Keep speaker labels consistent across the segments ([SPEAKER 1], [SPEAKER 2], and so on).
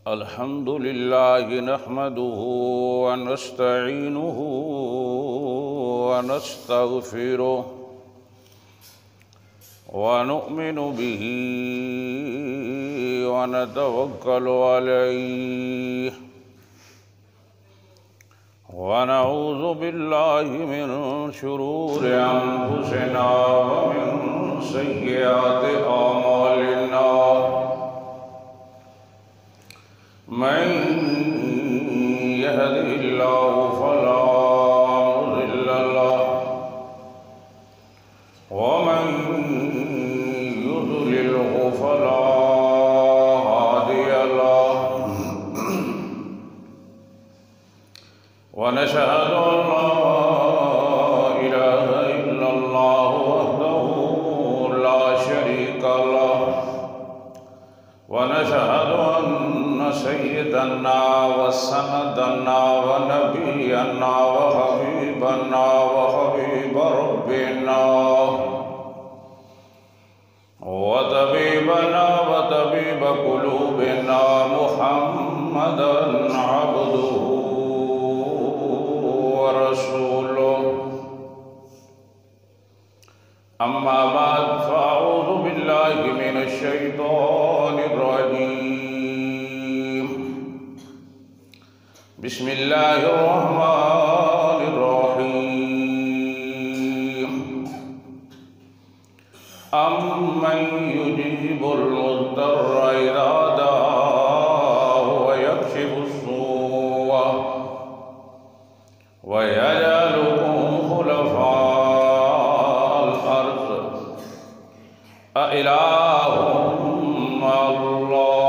[SPEAKER 1] अल्हम्दुलिल्लाहि नहमदुहु व नस्तईनुहु व नस्तगफिरुहु व नु'मिनु बिही व नतवक्कलु अलैहि व नऊज़ु बिल्लाहि मिन शुरूरि अनफुसिना व मिन सय्यिआति अमालिना मन यहदिहिल्लाहु फला मुज़िल्ल लहु व मन युज़लिल्हु फला हादिय लहु व नशहदु अन ला इलाहा इल्लल्लाहु वहदहु ला शरीका लहु व नशहदु सय्यदना व सनदना व नबियना व हबीबना व हबीब रब्बिना व तबीबना व तबीब कुलूबिना मुहम्मदन अब्दुहु व रसूलुहु अम्मा बाद फ़अऊज़ु बिल्लाहि मिनश शैतानिर रजीम बिस्मिल्लाहिर्रहमानिर्रहीम अम्मन युजीबुल मुज़्तर्रा इज़ा दआहु व यक्शिफुस्सूअ व यजअलुकुम खुलफ़ाअल अर्ज़ अइलाहुम मअल्लाह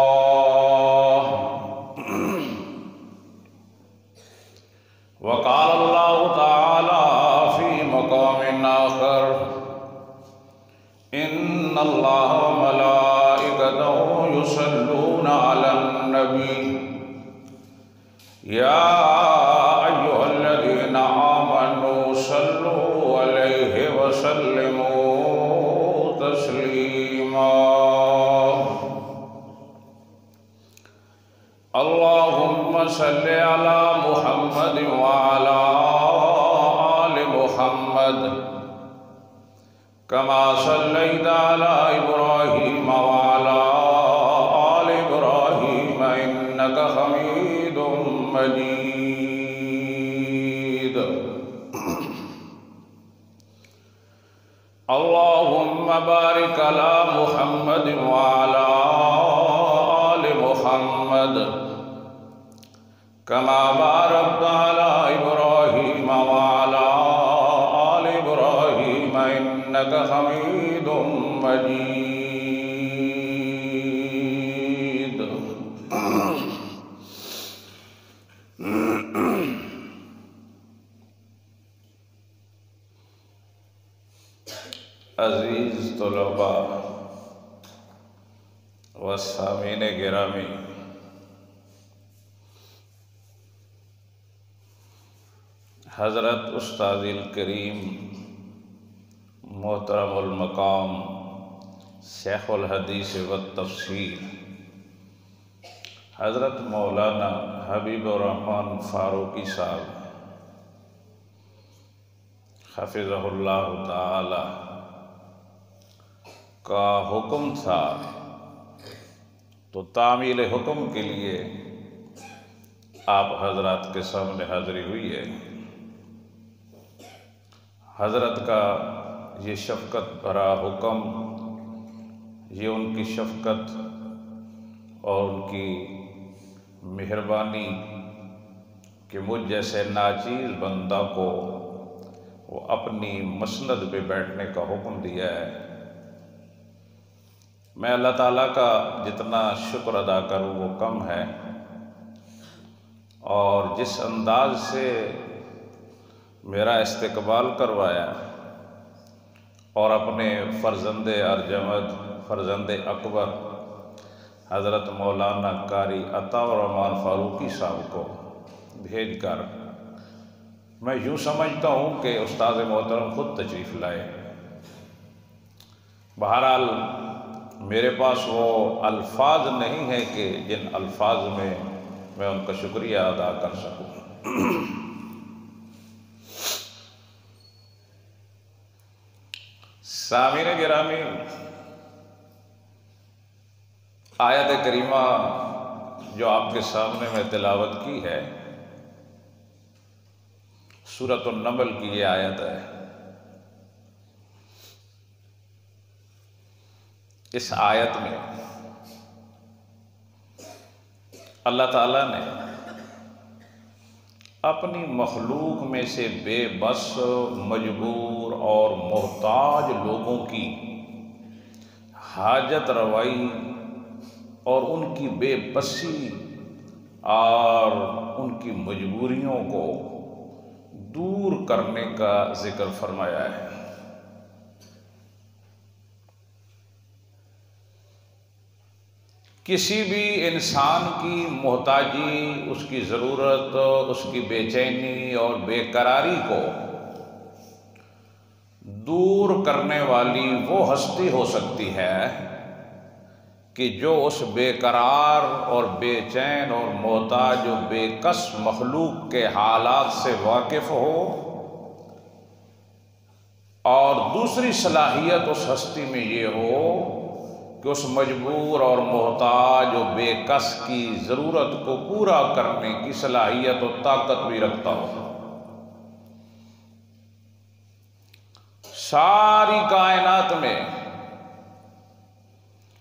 [SPEAKER 1] वक़ाल अल्लाहु तआला फ़ी मक़ामिन आख़र इन्नल्लाह व मलाइकतहु युसल्लूना अलन नबी या अय्युहल्लज़ीना आमनू सल्लू अलैहि व सल्लिमू तस्लीमा अल्लाहुम्मा सल्लि अला मुहम्मद व अला आलि मुहम्मद कमा सल्लैता अला इब्राहीम व अला आलि इब्राहीम इन्नका हमीदुम मजीद अल्लाहुम्मा बारिक अला मुहम्मद व अला आलि मुहम्मद कमा बारकता अला इब्राहीम व अला आलि इब्राहीम इन्नका हमीदुम मजीद। अज़ीज़ तलबा व सामीन गिरामी, हज़रत उस्तादिल करीम मोहतरमुल मकाम शेखुल हदीस व तफ़सीर हज़रत मौलाना हबीबुर रहमान फ़ारूक़ी साहब हफ़िज़हुल्लाहु ताला का हुक्म था, तो तामील हुक्म के लिए आप हज़रात के सामने हाज़िरी हुई है। हज़रत का ये शफ़क़त भरा हुक्म, ये उनकी शफ़क़त और उनकी मेहरबानी कि मुझ जैसे नाचीज़ बंदा को वो अपनी मसनद पे बैठने का हुक्म दिया है। मैं अल्लाह ताला का जितना शुक्र अदा करूँ वो कम है। और जिस अंदाज से मेरा इस्तकबाल करवाया और अपने फ़र्ज़ंदे अर्जमद फ़र्ज़ंदे अकबर हज़रत मौलाना कारी अताउर रहमान फ़ारूक़ी साहब को भेज कर, मैं यूँ समझता हूँ कि उस्ताद मोहतरम ख़ुद तशरीफ़ लाए। बहरहाल मेरे पास वो अल्फाज नहीं है कि जिन अल्फाज में मैं उनका शुक्रिया अदा कर सकूं। सामीन गिरामी, आयत करीमा जो आपके सामने मैं तिलावत की है, सूरत नमल की ये आयत है। इस आयत में अल्लाह ताला ने अपनी मखलूक में से बेबस, मजबूर और मोहताज लोगों की हाजत रवाई और उनकी बेबसी और उनकी मजबूरियों को दूर करने का जिक्र फरमाया है। किसी भी इंसान की मोहताजी, उसकी ज़रूरत, उसकी बेचैनी और बेकरारी को दूर करने वाली वो हस्ती हो सकती है कि जो उस बेकरार और बेचैन और मोहताज और बेकस मखलूक के हालात से वाकिफ़ हो, और दूसरी सलाहियत उस हस्ती में ये हो कि उस मजबूर और मोहताज और बेकस की ज़रूरत को पूरा करने की सलाहियत और ताकत भी रखता हो। सारी कायनात में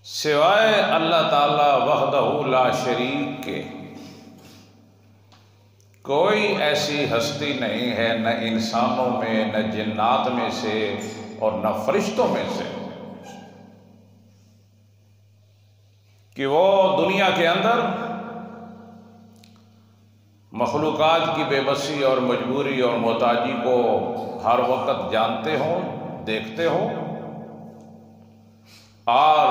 [SPEAKER 1] सिवाय अल्लाह ताला वहदहू ला शरीक के कोई ऐसी हस्ती नहीं है, न इंसानों में, न जिन्नात में से और न फरिश्तों में से, कि वो दुनिया के अंदर मखलूकात की बेबसी और मजबूरी और मोहताजी को हर वक्त जानते हो, देखते हो और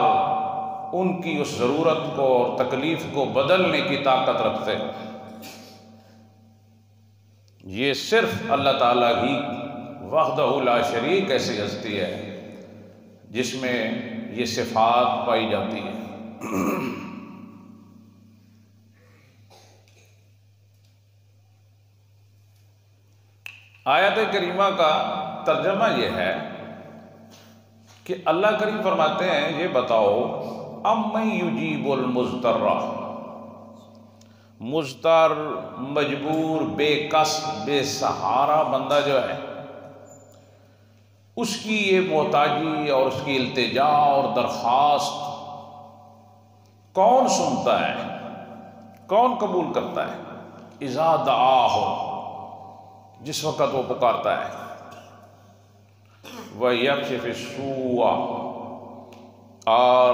[SPEAKER 1] उनकी उस ज़रूरत को और तकलीफ़ को बदलने की ताकत रखते हो। ये सिर्फ अल्लाह ताला ही वहदहू ला शरीक ऐसी हस्ती है जिसमें ये सिफात पाई जाती है। आयत करीमा का तर्जमा यह है कि अल्लाह करीम फरमाते हैं, ये बताओ अम्मन युजीबुल मुज़्तर्रा, मुज़्तर, मजबूर, बेकस, बेसहारा बंदा जो है, उसकी ये मोहताजी और उसकी इल्तिजा और दरख्वास्त कौन सुनता है, कौन कबूल करता है? इज़ा दआहो, जिस वक़्त वो पुकारता है, व यक्शिफ़ सूआ, और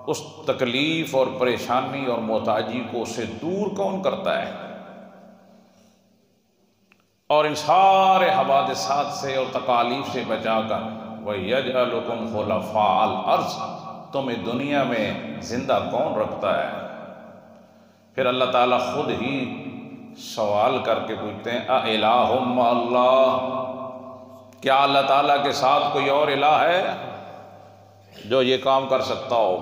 [SPEAKER 1] उस तकलीफ़ और परेशानी और मोहताजी को उसे दूर कौन करता है, और इन सारे हवादिसात से और तकालीफ से बचाकर वह यजअलुकुम खुलफ़ाअल अर्ज़, तुम्हें दुनिया में ज़िंदा कौन रखता है? फिर अल्लाह ताला खुद ही सवाल करके पूछते हैं, अ इलाहुम मअल्लाह, क्या अल्लाह ताला के साथ कोई और इलाह है जो ये काम कर सकता हो?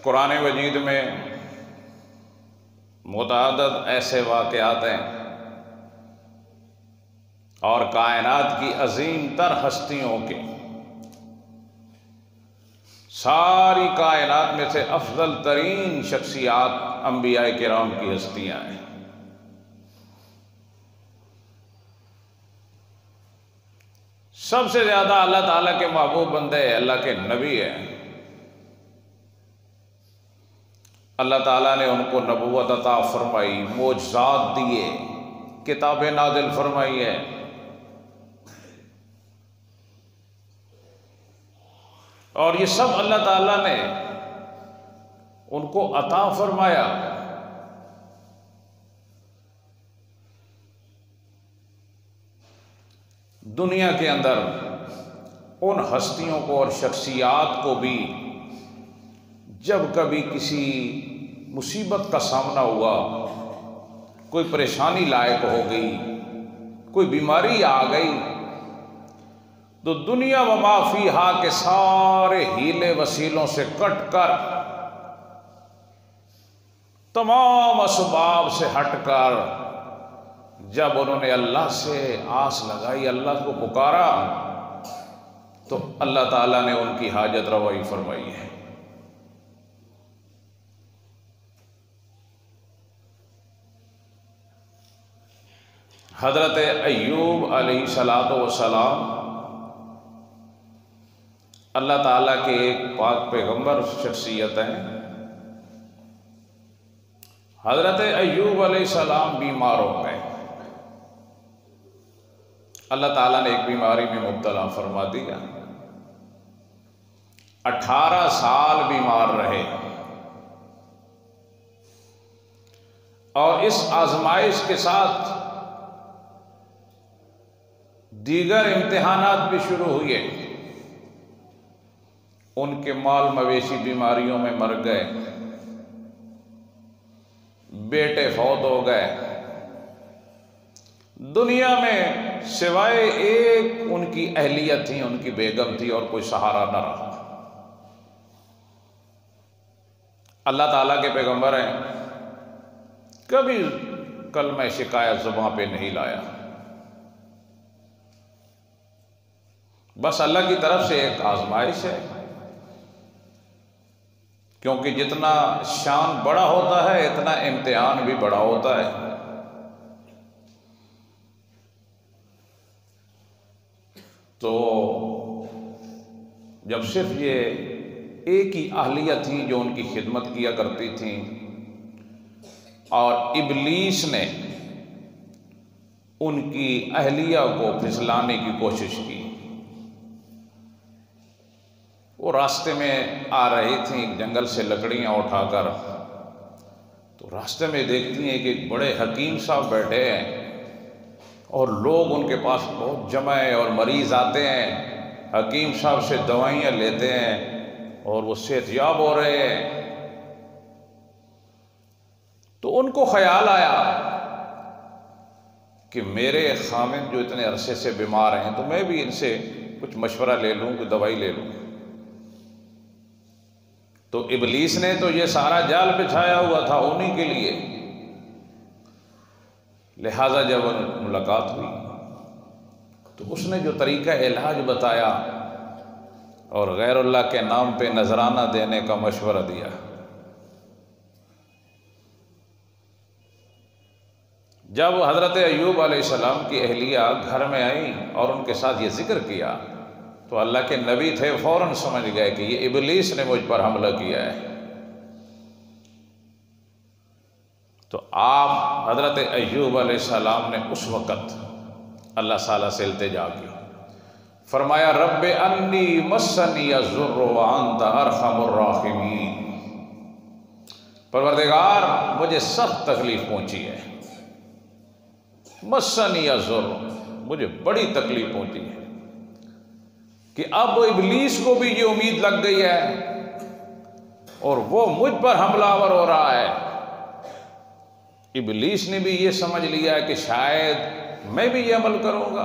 [SPEAKER 1] कुरान मजीद में मुतअद्दिद ऐसे वाक़यात हैं और कायनात की अजीम तर हस्तियों के, सारी कायनात में से अफजल तरीन शख्सियात अंबिया किराम की हस्तियाँ हैं। सबसे ज़्यादा अल्लाह ताला के महबूब बंदे अल्लाह के नबी हैं। अल्लाह ताला ने उनको नबूवत अता फरमाई, मोजज़ात दिए, किताबें नाज़िल फरमाई है। और ये सब अल्लाह ताला ने उनको अता फरमाया। दुनिया के अंदर उन हस्तियों को और शख्सियात को भी जब कभी किसी मुसीबत का सामना हुआ, कोई परेशानी लायक हो गई, कोई बीमारी आ गई तो दुनिया व माफी हा के सारे हीले वसीलों से कट कर, तमाम असबाब से हटकर जब उन्होंने अल्लाह से आस लगाई, अल्लाह को पुकारा, तो अल्लाह ताला ने उनकी हाजत रवाई फरमाई है। हज़रत अय्यूब अलैहिस्सलातु वस्सलाम अल्लाह ताला के एक पाक पैगंबर शख्सियत हैं। हज़रत अय्यूब अलैहिस्सलाम बीमार हो गए। अल्लाह ताला ने एक बीमारी में मुब्तला फरमा दिया। 18 साल बीमार रहे और इस आजमाइश के साथ दीगर इम्तिहानात भी शुरू हुए। उनके माल मवेशी बीमारियों में मर गए, बेटे फौत हो गए। दुनिया में सिवाय एक उनकी अहलियत थी, उनकी बेगम थी, और कोई सहारा न रहा। अल्लाह ताला के पैगंबर हैं, कभी कलमा शिकायत ज़ुबान पे नहीं लाया। बस अल्लाह की तरफ से एक आजमाइश है, क्योंकि जितना शान बड़ा होता है इतना इम्तिहान भी बड़ा होता है। तो जब सिर्फ ये एक ही अहलिया थी जो उनकी खिदमत किया करती थी, और इब्लीस ने उनकी अहलिया को फिसलाने की कोशिश की। वो रास्ते में आ रही थी जंगल से लकड़ियाँ उठाकर, तो रास्ते में देखती हैं कि एक बड़े हकीम साहब बैठे हैं और लोग उनके पास बहुत जमा है और मरीज़ आते हैं, हकीम साहब से दवाइयाँ लेते हैं और वो सेहतयाब हो रहे हैं। तो उनको ख्याल आया कि मेरे खामिद जो इतने अरसे से बीमार हैं, तो मैं भी इनसे कुछ मशवरा ले लूँ, कोई दवाई ले लूँ। तो इब्लीस ने तो ये सारा जाल बिछाया हुआ था उन्हीं के लिए। लिहाजा जब मुलाकात हुई तो उसने जो तरीका इलाज बताया और गैरुल्लाह के नाम पे नजराना देने का मशवरा दिया। जब हज़रत अय्यूब अलैहिस्सलाम की अहलिया घर में आई और उनके साथ ये जिक्र किया, तो अल्लाह के नबी थे, फ़ौरन समझ गए कि ये इब्लीस ने मुझ पर हमला किया है। तो आप हज़रत अय्यूब अलैहिस्सलाम ने उस वक़्त अल्लाह ताला से इल्तिजा की, फरमाया रब्बे अन्नी मस्सनी अज़्ज़ुर्रु व अंत अरहमुर राहिमीन। परवरदिगार, मुझे सख्त तकलीफ पहुंची है। मस्सनी अज़्ज़ुर्रु, मुझे बड़ी तकलीफ पहुंची है कि अब इब्लीस को भी ये उम्मीद लग गई है और वो मुझ पर हमलावर हो रहा है। इब्लीस ने भी ये समझ लिया है कि शायद मैं भी ये अमल करूंगा।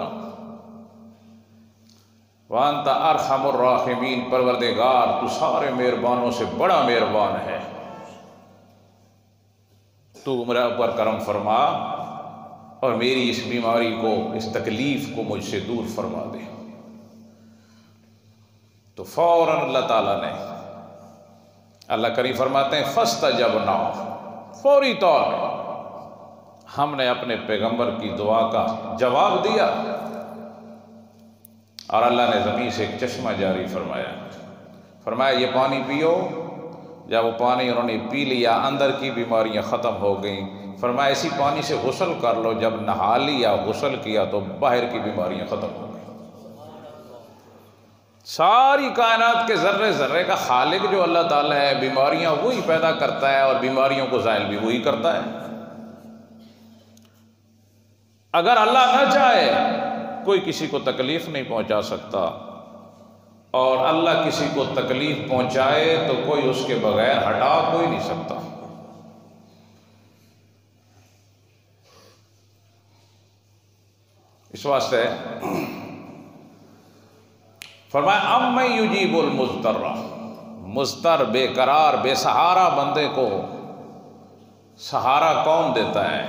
[SPEAKER 1] वांत अरहमुर राहिमीन, परवरदिगार तू सारे मेहरबानों से बड़ा मेहरबान है, तू मेरे ऊपर करम फरमा और मेरी इस बीमारी को, इस तकलीफ को मुझसे दूर फरमा दे। तो फौरन अल्लाह ताला ने, अल्लाह करीम फरमाते हैं फस्तजबना, फौरी तौर पर हमने अपने पैगंबर की दुआ का जवाब दिया और अल्लाह ने ज़मीन से एक चश्मा जारी फरमाया। फरमाया ये पानी पियो। जब वो पानी उन्होंने पी लिया, अंदर की बीमारियां ख़त्म हो गई। फरमाया इसी पानी से गुस्ल कर लो। जब नहा लिया, गुस्ल किया, तो बाहर की बीमारियां ख़त्म हो गई। सारी कायनात के ज़र्रे ज़र्रे का खालिक जो अल्लाह ताला है, बीमारियां वही पैदा करता है और बीमारियों को ज़ाइल भी वही करता है। अगर अल्लाह न चाहे कोई किसी को तकलीफ नहीं पहुंचा सकता, और अल्लाह किसी को तकलीफ पहुंचाए तो कोई उसके बगैर हटा कोई नहीं सकता। इस वास्ते फरमाया अम्मै युजीबुल मुज़्तर्रा, मुज़्तर बेकरार बेसहारा बंदे को सहारा कौन देता है,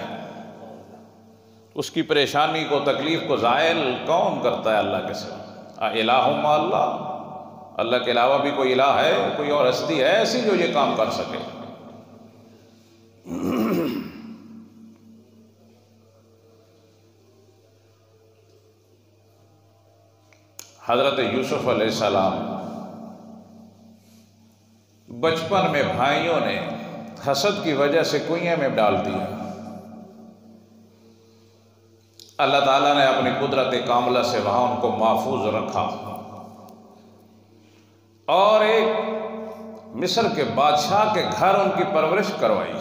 [SPEAKER 1] उसकी परेशानी को तकलीफ को ज़ायल कौन करता है अल्लाह के सिवा। इलाहुम अल्लाह, अल्लाह के अलावा भी कोई इलाह है, कोई और हस्ती है ऐसी जो ये काम कर सके। हज़रत यूसुफ अलैहिस्सलाम बचपन में भाइयों ने हसद की वजह से कुएं में डाल दिया। अल्लाह ताला ने अपनी कुदरत कामला से वहां उनको महफूज रखा और एक मिस्र के बादशाह के घर उनकी परवरिश करवाई।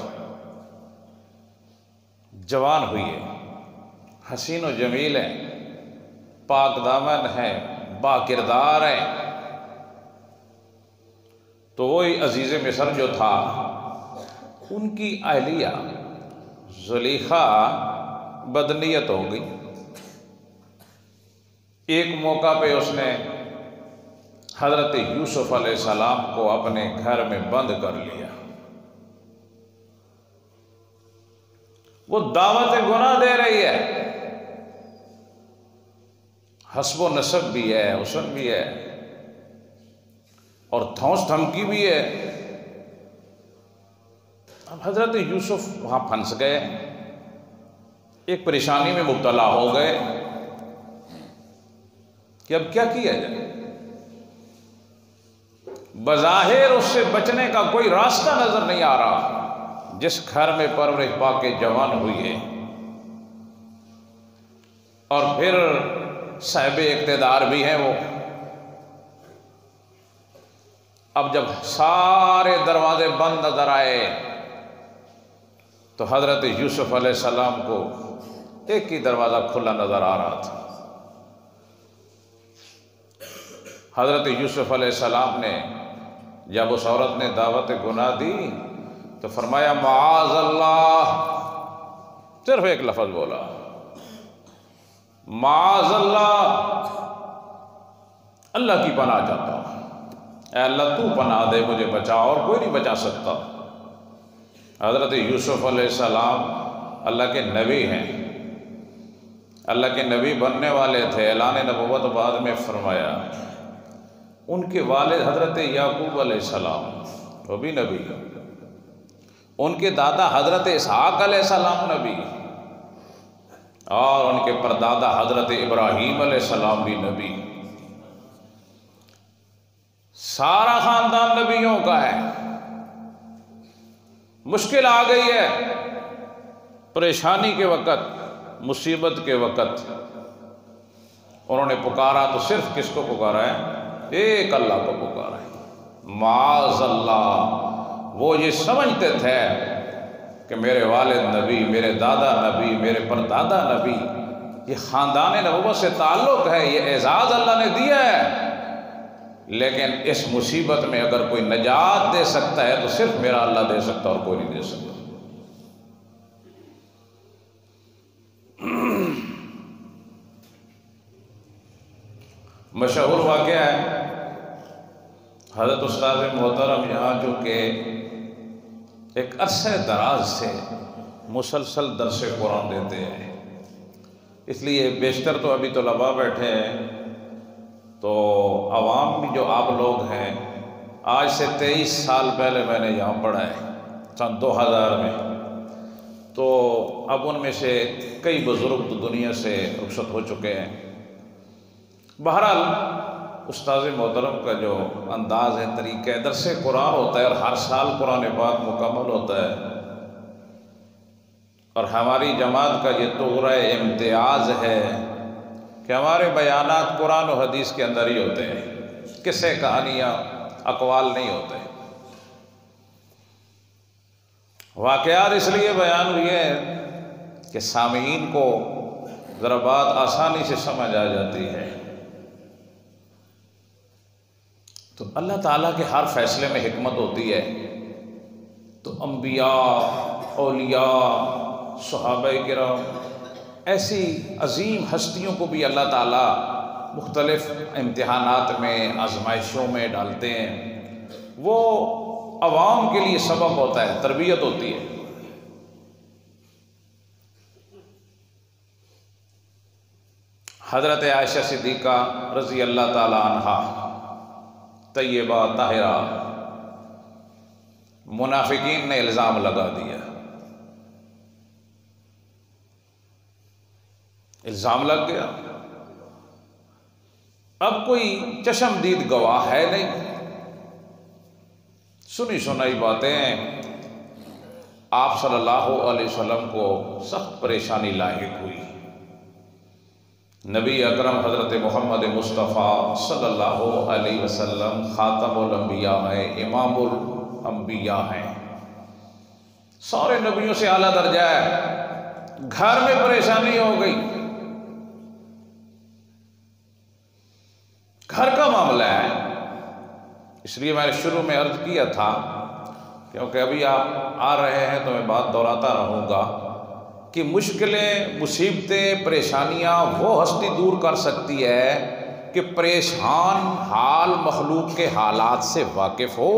[SPEAKER 1] जवान हुई है, हसीन व जमील है, पाक दामन है, बाकिरदार है। तो वही अजीज़ मिस्र जो था, उनकी अहलिया ज़ुलेखा बदनीयत हो गई। एक मौका पे उसने हज़रत यूसुफ अलैहिस्सलाम को अपने घर में बंद कर लिया। वो दावत गुनाह दे रही है, हस्बो नसब भी है, हुस्न भी है और धौंस धमकी भी है। अब हज़रत यूसुफ वहाँ फंस गए, एक परेशानी में मुब्तला हो गए कि अब क्या किया जाए। बज़ाहिर उससे बचने का कोई रास्ता नजर नहीं आ रहा। जिस घर में परवरिश पाके जवान हुई है और फिर साहिब इक़्तिदार भी हैं वो, अब जब सारे दरवाजे बंद नजर आए तो हज़रत यूसुफ अलैहिस्सलाम को एक ही दरवाज़ा खुला नजर आ रहा था। हज़रत यूसुफ अलैहिस्सलाम ने जब उस औरत ने दावत गुनाह दी तो फरमाया माअज़ल्लाह, सिर्फ एक लफ्ज़ बोला, माअज़ल्लाह, अल्लाह की पनाह चाहता हूँ, अल्लाह तू पनाह दे, मुझे बचा, और कोई नहीं बचा सकता। हज़रत यूसुफ अलैहिस्सलाम अल्लाह के नबी हैं, अल्लाह के नबी बनने वाले थे। ऐलान नबुव्वत बाद में फरमाया। उनके वालिद हज़रत याकूब अलैहिस्सलाम, वो भी नबी, उनके दादा हज़रत इसहाक़ अलैहिस्सलाम नबी, और उनके परदादा हज़रत इब्राहीम अलैहिस्सलाम भी नबी। सारा ख़ानदान नबियों का है। मुश्किल आ गई है, परेशानी के वक़्त, मुसीबत के वक़्त उन्होंने पुकारा तो सिर्फ किसको पुकारा है? एक अल्लाह को पुकारा है। माअज़ल्लाह, वो ये समझते थे कि मेरे वालिद नबी, मेरे दादा नबी, मेरे परदादा नबी, ये ख़ानदान नबुव्वत से ताल्लुक़ है, ये एजाज़ अल्लाह ने दिया है। लेकिन इस मुसीबत में अगर कोई नजात दे सकता है तो सिर्फ मेरा अल्लाह दे सकता, और कोई नहीं दे सकता। मशहूर वाक़या है, हज़रत उस्ताद मोहतरम यहाँ जो कि एक अरसे दराज से मुसलसल दर्स कुरान देते हैं, इसलिए बेशतर तो अभी तो लबा बैठे हैं, तो आवाम भी जो आप लोग हैं, आज से 23 साल पहले मैंने यहाँ पढ़ा है, सन 2000 में। तो अब उनमें से कई बुज़ुर्ग तो दुनिया से रुखसत हो चुके हैं। बहरहाल उस्ताद मोहतरम का जो अंदाज़ है, तरीक़ा दर्स कुरान होता है और हर साल कुरान पाक मुकम्मल होता है, और हमारी जमात का ये तोहरा इम्तियाज़ है कि हमारे बयानात कुरान और हदीस के अंदर ही होते हैं, किस्से कहानियाँ अक़वाल नहीं होते। वाक़यात इसलिए बयान हुए हैं कि सामीन को ज़रा बात आसानी से समझ आ जाती है। तो अल्लाह ताला के हर फैसले में हिकमत होती है। तो अंबिया, औलिया, सहाबा किराम, ऐसी अजीम हस्तियों को भी अल्लाह ताला मुख्तलिफ इम्तिहानात में, आजमाइशों में डालते हैं। वो अवाम के लिए सबक होता है, तरबियत होती है। हज़रत आयशा सिद्दीक़ा रज़ी अल्लाह ताला अन्हा तय्यबा ताहिरा, मुनाफिकीन ने इल्ज़ाम लगा दिया, इल्ज़ाम लग गया। अब कोई चशमदीद गवाह है नहीं, सुनी सुनाई बातें आप सल्लल्लाहु अलैहि वसल्लम को सख्त परेशानी लाहिक हुई। नबी अकरम हज़रत मोहम्मद मुस्तफ़ा सल्लल्लाहु अलैहि वसल्लम ख़ातमुल अंबिया हैं, इमामुल अंबिया हैं, सारे नबियों से आला दर्जा है। घर में परेशानी हो गई, घर का मामला है। इसलिए मैंने शुरू में अर्ज किया था, क्योंकि अभी आप आ रहे हैं तो मैं बात दोहराता रहूँगा कि मुश्किलें, मुसीबतें, परेशानियाँ वो हस्ती दूर कर सकती है कि परेशान हाल मखलूक के हालात से वाकिफ़ हो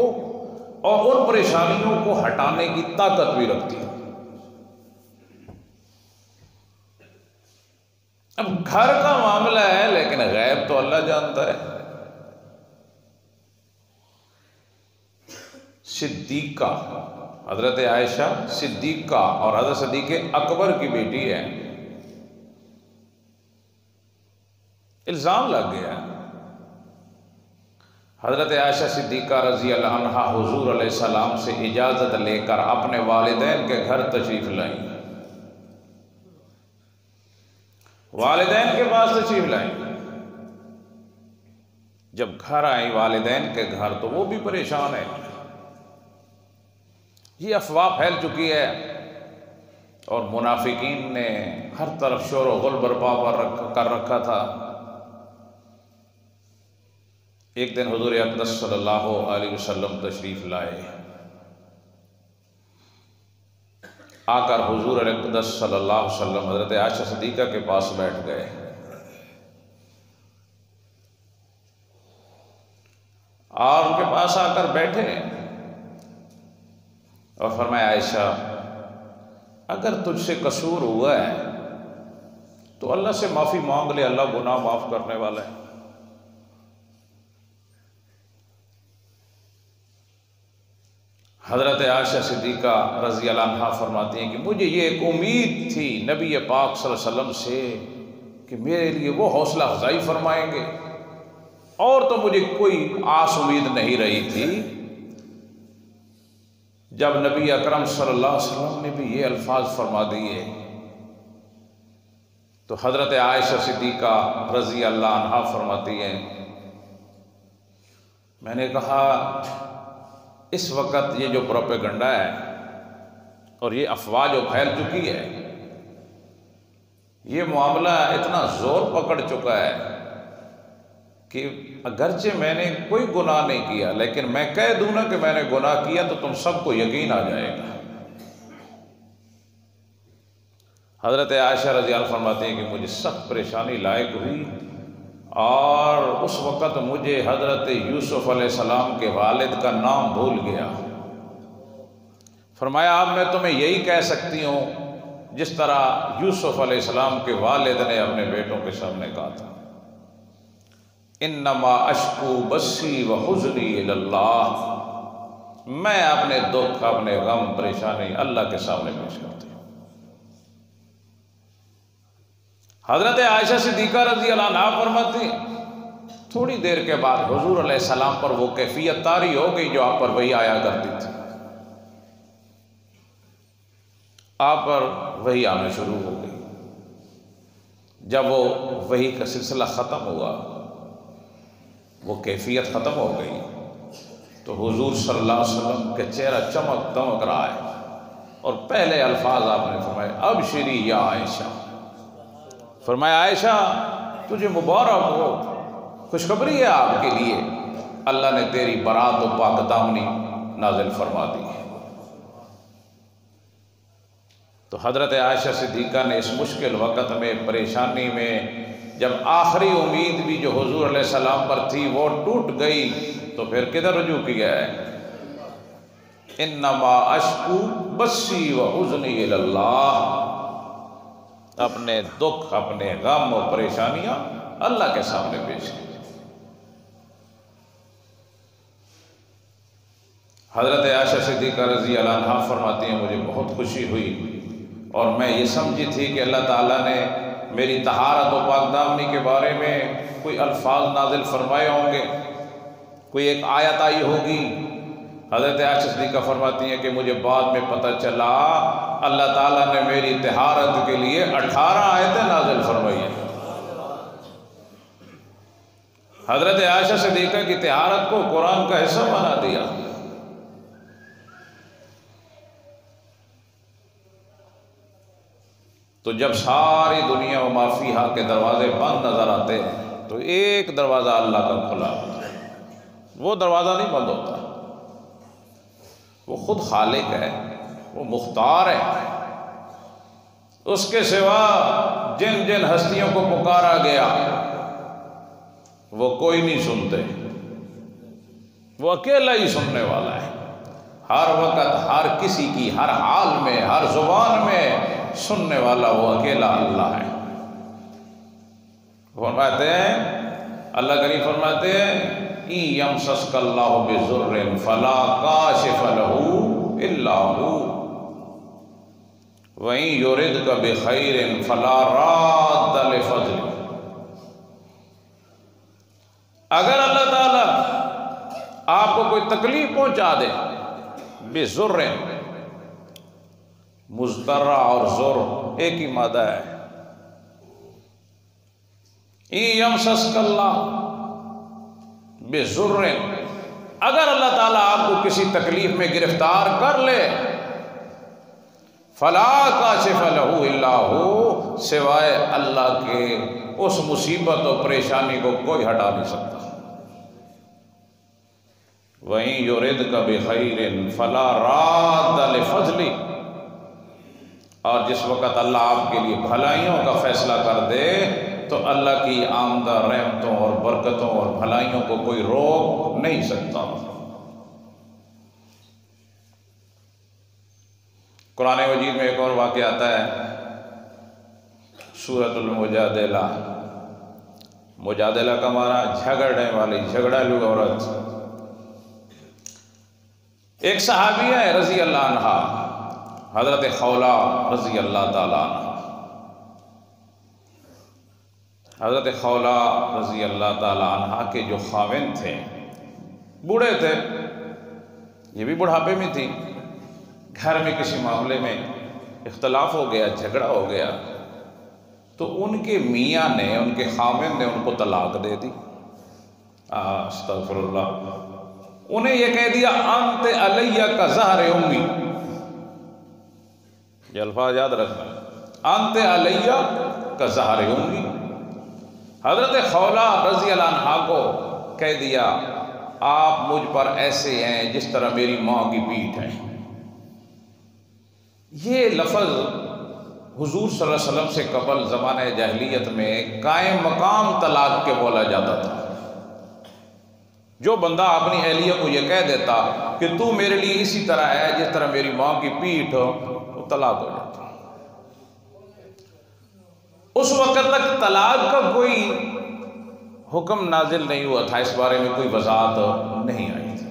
[SPEAKER 1] और उन परेशानियों को हटाने की ताकत भी रखती है। अब घर का मामला है, लेकिन गैब तो अल्लाह जानता है। सिद्दीक़ा, हज़रत आयशा सिद्दीक़ा और हज़रत सिद्दीक़ अकबर की बेटी है। इल्ज़ाम लग गया। हज़रत आयशा सिद्दीक़ा रज़ी अल्लाह अन्हा हुज़ूर अलैहिस्सलाम से इजाज़त लेकर अपने वालिदैन के घर तशरीफ़ लाई, वालिदैन के पास तशरीफ़ लाई। जब घर आई वालिदैन के घर तो वो भी परेशान है। ये अफवाह फैल चुकी है और मुनाफिकीन ने हर तरफ शोर व गुल बर्पा कर रखा था। एक दिन हुज़ूर अक़दस सल्लल्लाहु अलैहि वसल्लम तशरीफ़ लाए, आकर हुज़ूर अक़दस सल्लल्लाहु अलैहि वसल्लम हज़रत आयशा सिद्दीक़ा के पास बैठ गए और उनके पास आकर बैठे और फरमाया, आयशा, अगर तुझसे कसूर हुआ है तो अल्लाह से माफ़ी मांग ले, अल्लाह गुनाह माफ़ करने वाला है। हज़रत आयशा सिद्दीक़ा रज़ी अल्लाह अन्हा फरमाती हैं कि मुझे ये एक उम्मीद थी नबी पाक सल्लल्लाहु अलैहि वसल्लम से कि मेरे लिए वो हौसला अफ़ज़ाई फरमाएंगे, और तो मुझे कोई आस उम्मीद नहीं रही थी। जब नबी अकरम सल्लल्लाहु अलैहि वसल्लम ने भी ये अल्फाज फरमा दिए तो हज़रत आयशा सिद्दीक़ा रज़ी अल्लाह अन्हा फरमाती हैं, मैंने कहा इस वक़्त ये जो प्रोपेगेंडा है और ये अफवाह जो फैल चुकी है, ये मामला इतना ज़ोर पकड़ चुका है कि अगरचे मैंने कोई गुनाह नहीं किया, लेकिन मैं कह दूँ ना कि मैंने गुनाह किया तो तुम सबको यकीन आ जाएगा। हज़रत आयशा रज़ी अल्लाह फरमाती हैं कि मुझे सख्त परेशानी लायक हुई और उस वक़्त मुझे हज़रत यूसुफ़ अलैहिस्सलाम के वालिद का नाम भूल गया। फरमाया, अब मैं तुम्हें यही कह सकती हूँ जिस तरह यूसुफ़ अलैहिस्सलाम के वालिद ने अपने बेटों के सामने कहा था, इन्नमा अश्कू बस्सी व हुज़्नी इलल्लाह, मैं अपने दुख, अपने गम, परेशानी अल्लाह के सामने पेश करती हूँ। हज़रत आयशा सिद्दीक़ा रज़ी अल्लाह अन्हा फरमाती, थोड़ी देर के बाद हुज़ूर अलैहिस्सलाम पर वो कैफियत तारी हो गई जो आप पर वही आया करती थी। आप पर वही आना शुरू हो गई। जब वो वही का सिलसिला ख़त्म हुआ, वो कैफियत ख़त्म हो गई, तो हुज़ूर सल्लल्लाहु अलैहि वसल्लम के चेहरा चमक दमक रहा है और पहले अल्फाज आपने फरमाए, अबशिरी या आयशा। फरमाया, आयशा तुझे मुबारक हो, खुशखबरी है आपके लिए, अल्लाह ने तेरी बरात व पाकदामनी नाज़िल फरमा दी है। तो हज़रत आयशा सिद्दीक़ा ने इस मुश्किल वक़्त में, परेशानी में, जब आखिरी उम्मीद भी जो हुज़ूर अलैहिस्सलाम पर थी वो टूट गई, तो फिर किधर रुजू किया है? इन्नमा अश्कू बस्सी व हुज़्नी इलल्लाह। अपने दुख, अपने गम और परेशानियां अल्लाह के सामने पेश की। हज़रत आयशा सिद्दीक़ा रज़ी अल्लाह अन्हा फरमाती हैं, मुझे बहुत खुशी हुई और मैं ये समझी थी कि अल्लाह ताला ने मेरी तहारत और पाकदामनी के बारे में कोई अल्फाज नाजिल फरमाए होंगे, कोई एक आयत आई होगी। हज़रत आयशा सिद्दीक़ा फरमाती हैं कि मुझे बाद में पता चला अल्लाह ताला ने मेरी तहारत के लिए 18 आयतें नाजिल फरमाई हैं। हज़रत आयशा सिद्दीक़ा की तहारत को कुरान का हिस्सा बना दिया। तो जब सारी दुनिया व माफिहा के दरवाजे बंद नज़र आते हैं तो एक दरवाज़ा अल्लाह का खुला होता है। वो दरवाज़ा नहीं बंद होता, वो खुद खालिक है, वो मुख्तार है। उसके सिवा जिन जिन हस्तियों को पुकारा गया वो कोई नहीं सुनते, वो अकेला ही सुनने वाला है। हर वक्त, हर किसी की, हर हाल में, हर जुबान में सुनने वाला वो अकेला अल्लाह है। फरमाते हैं, अल्लाह करीम फरमाते हैं, यमसस्कल्लाहु बिज़ुर्रिन फला काशिफ़ लहू इल्ला हू व इन युरिदका बिखैरिन फला राद्द लिफ़ज़लिही। अगर अल्लाह ताला आपको कोई तकलीफ पहुंचा दे, बिज़ुर्रिन, मुज़तर्रा और ज़ुर एक ही मादा है। यमसस्कल्लाहु बिज़ुर्रिन, अगर अल्लाह ताला आपको किसी तकलीफ में गिरफ्तार कर ले, फला काशिफ़ लहू इल्ला हू, सिवाय अल्लाह के उस मुसीबत और परेशानी को कोई हटा नहीं सकता। वहीं युरिदका बिखैरिन फला राद्द लिफ़ज़लिही, और जिस वक़्त अल्लाह आपके लिए भलाइयों का फैसला कर दे तो अल्लाह की आमदा रहमतों और बरकतों और भलाइयों को कोई रोक नहीं सकता। कुरान मजीद में एक और वाक़या आता है, सूरतुल मुजादिला। मुजादिला का माना झगड़ने वाली, झगड़ालू औरत। एक सहाबिया है रज़ी अल्लाह अन्हा, हज़रत खौला रज़ी अल्लाह ताला अन्हा। हज़रत खौला रज़ी अल्लाह ताला अन्हा के जो खाविन थे, बूढ़े थे, ये भी बुढ़ापे में थी। घर में किसी मामले में इख्तलाफ हो गया, झगड़ा हो गया, तो उनके मियाँ ने, उनके खाविन ने उनको तलाक दे दी। अस्तग़फिरुल्लाह। उन्हें यह कह दिया, अंत अलैया का ज़हर उम्मी। ये अल्फाज याद रखना, अंत अलैया का ज़हर उम्मी। हज़रत खौला रज़ी अल्लाह अन्हा को कह दिया, आप मुझ पर ऐसे हैं जिस तरह मेरी माँ की पीठ है। ये लफ्ज़ हुज़ूर सल्लल्लाहु अलैहि वसल्लम से कबल ज़माने जाहिलियत में कायम मकाम तलाक के बोला जाता था। जो बंदा अपनी अहलिया को यह कह देता कि तू मेरे लिए इसी तरह है जिस तरह मेरी माँ की पीठ हो, तो तलाक हो जाता। उस वक़्त तक तलाक का कोई हुक्म नाजिल नहीं हुआ था, इस बारे में कोई वज़ाहत नहीं आई थी।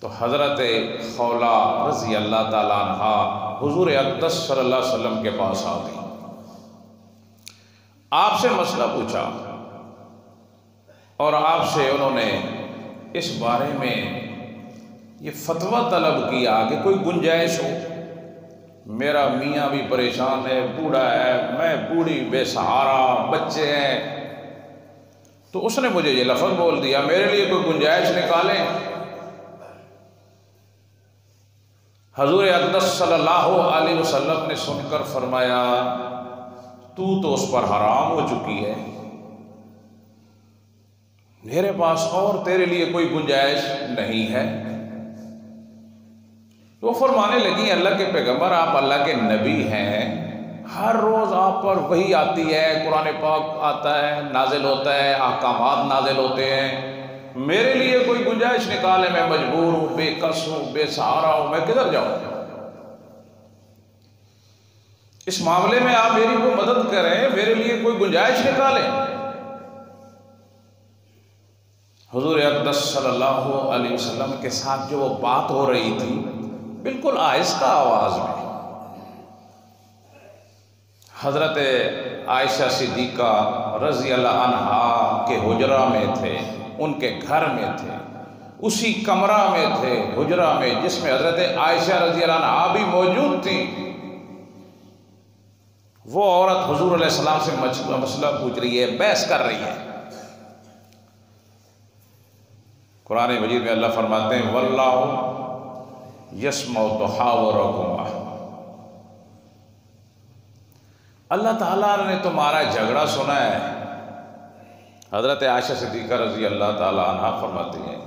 [SPEAKER 1] तो हज़रत खौला रज़ी अल्लाह ताला अन्हा हुज़ूर अक़दस सल्लल्लाहु अलैहि वसल्लम के पास आ गई, आपसे मसला पूछा और आपसे उन्होंने इस बारे में ये फतवा तलब किया कि कोई गुंजाइश हो, मेरा मियाँ भी परेशान है, बूढ़ा है, मैं बूढ़ी बेसहारा, बच्चे हैं। तो उसने मुझे ये लफ्ज़ बोल दिया, मेरे लिए कोई गुंजाइश निकालें। हज़ूर अक़दस सल्लल्लाहु अलैहि वसल्लम ने सुनकर फरमाया, तू तो उस पर हराम हो चुकी है, मेरे पास और तेरे लिए कोई गुंजाइश नहीं है। वो फरमाने लगी, अल्लाह के पैगंबर, आप अल्लाह के नबी हैं, हर रोज़ आप पर वही आती है, कुरान पाक आता है, नाजिल होता है, अहकामात नाजिल होते हैं, मेरे लिए कोई गुंजाइश निकाले, मैं मजबूर हूँ, बेकस हूँ, बेसहारा हूँ, मैं किधर जाऊँ? इस मामले में आप मेरी कोई मदद करें, मेरे लिए कोई गुंजाइश निकालें। हुजूर अक़दस सल्लल्लाहु अलैहि वसल्लम के साथ जो वो बात हो रही थी, बिल्कुल आहिस्ता आवाज़ में, हज़रत आयशा सिद्दीक़ा रज़ी अल्लाह अन्हा के हुजरा में थे, उनके घर में थे, उसी कमरा में थे, हुजरा में जिसमें हज़रत आयशा रज़ी अल्लाह अन्हा भी मौजूद थी। वो औरत हुजूर अलैहिस्सलाम से मसला पूछ रही है, बहस कर रही है। कुरान मजीद में अल्लाह फरमाते हैं, वल्लाहु यस्मउ तहावुरकुमा, अल्लाह ताला ने तुम्हारा झगड़ा सुना है। हज़रत आयशा सिद्दीक़ा रज़ी अल्लाह ताला अन्हा फरमाती हैं,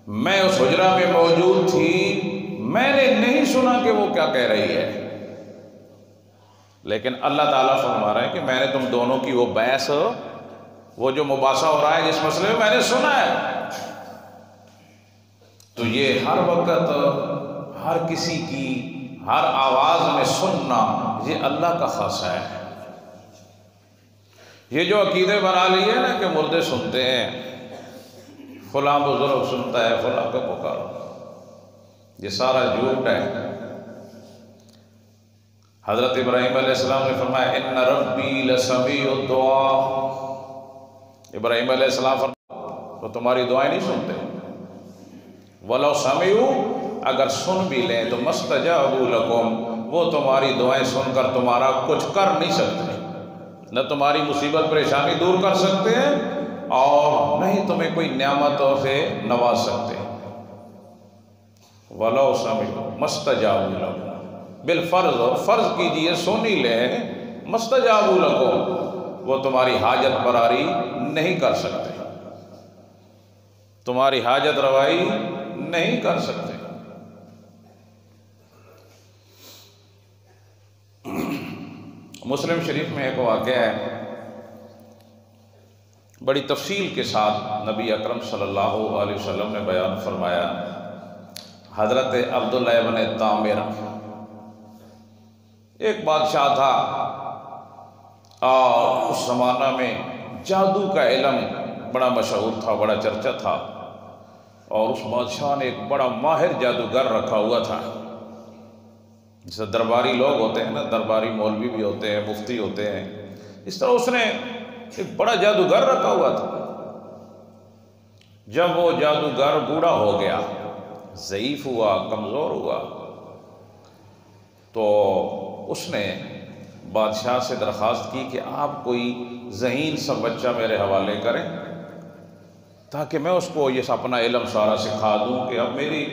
[SPEAKER 1] मैं उस हुजरा में मौजूद थी, मैंने नहीं सुना कि वो क्या कह रही है, लेकिन अल्लाह ताला फरमा रहे हैं कि मैंने तुम दोनों की वो बहस, वो जो मुबासा हो रहा है जिस मसले में, मैंने सुना है। तो ये हर वक्त हर किसी की हर आवाज़ में सुनना, ये अल्लाह का खासा है। ये जो अकीदे बना लिए ना कि मुर्दे सुनते हैं, फलां बुजुर्ग सुनता है, फलां का पुकार, ये सारा झूठ है। हज़रत इब्राहीम अलैहिस्सलाम ने फरमाया, इन्ना रब्बी लसमीउद दुआ, इब्राहीम अलैहिस्सलाम फरमाया तो तुम्हारी दुआएं नहीं सुनते। वलो समीउ, अगर सुन भी लें तो मस्तजाबू लकुम, वो तुम्हारी दुआएं सुनकर तुम्हारा कुछ कर नहीं सकते, न तुम्हारी मुसीबत परेशानी दूर कर सकते हैं और नहीं तुम्हें कोई नियामतों से नवाज सकते। वलो समीउ मस्तजाबू लकुम, बिल फ़र्ज़, फ़र्ज़ कीजिए, सुन ही ले, मस्तजाबू लकुम, वो तुम्हारी हाजत बरारी नहीं कर सकते, तुम्हारी हाजत रवाई नहीं कर सकते। मुस्लिम शरीफ में एक वाक़या है, बड़ी तफसील के साथ नबी अकरम सल्लल्लाहु अलैहि वसल्लम ने बयान फरमाया। हज़रत अब्दुल्लाह इब्न तामिर एक बादशाह था और उस ज़माना में जादू का इल्म बड़ा मशहूर था, बड़ा चर्चा था, और उस बादशाह ने एक बड़ा माहिर जादूगर रखा हुआ था। जैसे दरबारी लोग होते हैं ना, दरबारी मौलवी भी होते हैं, मुफ्ती होते हैं, इस तरह उसने एक बड़ा जादूगर रखा हुआ था। जब वो जादूगर बूढ़ा हो गया, ज़ईफ़ हुआ, कमज़ोर हुआ, तो उसने बादशाह से दरख्वास्त की कि आप कोई ज़हीन सा बच्चा मेरे हवाले करें ताकि मैं उसको ये अपना इल्म सारा सिखा दूँ कि अब मेरी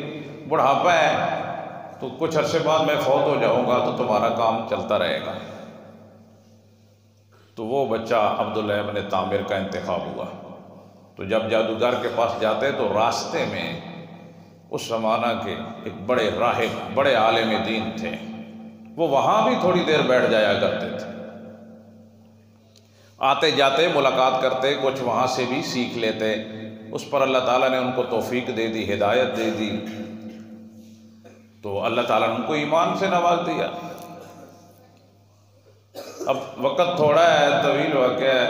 [SPEAKER 1] बुढ़ापा है तो कुछ अरसे बाद मैं फौत हो जाऊँगा तो तुम्हारा काम चलता रहेगा। तो वो बच्चा अब्दुल्लाह इब्न तामिर का इंतखाब हुआ। तो जब जादूगर के पास जाते तो रास्ते में उस ज़माना के एक बड़े राहिब, बड़े आलिम दीन थे, वो वहाँ भी थोड़ी देर बैठ जाया करते थे, आते जाते मुलाकात करते, कुछ वहाँ से भी सीख लेते। उस पर अल्लाह ताला ने उनको तौफीक दे दी, हिदायत दे दी, तो अल्लाह ताला ने उनको ईमान से नवाज दिया। अब वक़्त थोड़ा है, तवील वाक़या है,